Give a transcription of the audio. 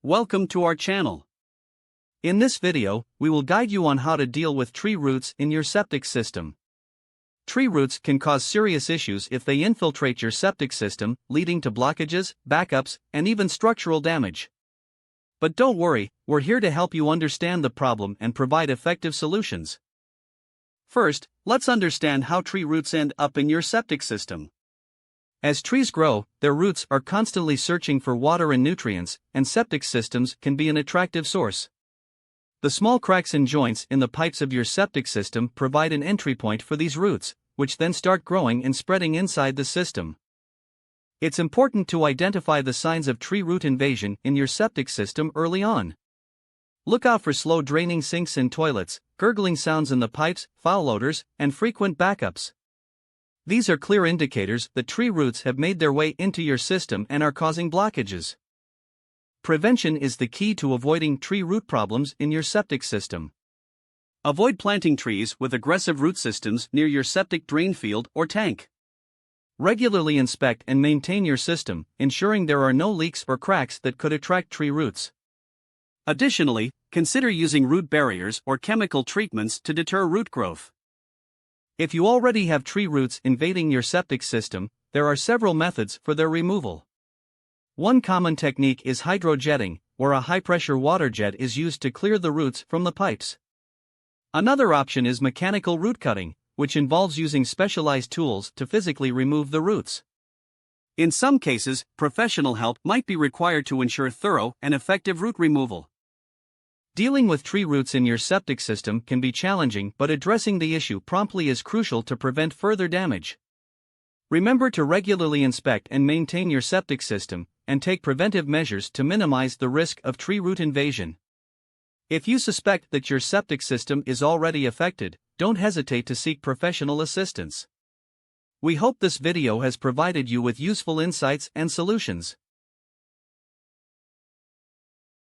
Welcome to our channel. In this video, we will guide you on how to deal with tree roots in your septic system. Tree roots can cause serious issues if they infiltrate your septic system, leading to blockages, backups, and even structural damage. But don't worry, we're here to help you understand the problem and provide effective solutions. First, let's understand how tree roots end up in your septic system. As trees grow, their roots are constantly searching for water and nutrients, and septic systems can be an attractive source. The small cracks and joints in the pipes of your septic system provide an entry point for these roots, which then start growing and spreading inside the system. It's important to identify the signs of tree root invasion in your septic system early on. Look out for slow draining sinks and toilets, gurgling sounds in the pipes, foul odors, and frequent backups. These are clear indicators that tree roots have made their way into your system and are causing blockages. Prevention is the key to avoiding tree root problems in your septic system. Avoid planting trees with aggressive root systems near your septic drain field or tank. Regularly inspect and maintain your system, ensuring there are no leaks or cracks that could attract tree roots. Additionally, consider using root barriers or chemical treatments to deter root growth. If you already have tree roots invading your septic system, there are several methods for their removal. One common technique is hydrojetting, where a high-pressure water jet is used to clear the roots from the pipes. Another option is mechanical root cutting, which involves using specialized tools to physically remove the roots. In some cases, professional help might be required to ensure thorough and effective root removal. Dealing with tree roots in your septic system can be challenging, but addressing the issue promptly is crucial to prevent further damage. Remember to regularly inspect and maintain your septic system, and take preventive measures to minimize the risk of tree root invasion. If you suspect that your septic system is already affected, don't hesitate to seek professional assistance. We hope this video has provided you with useful insights and solutions.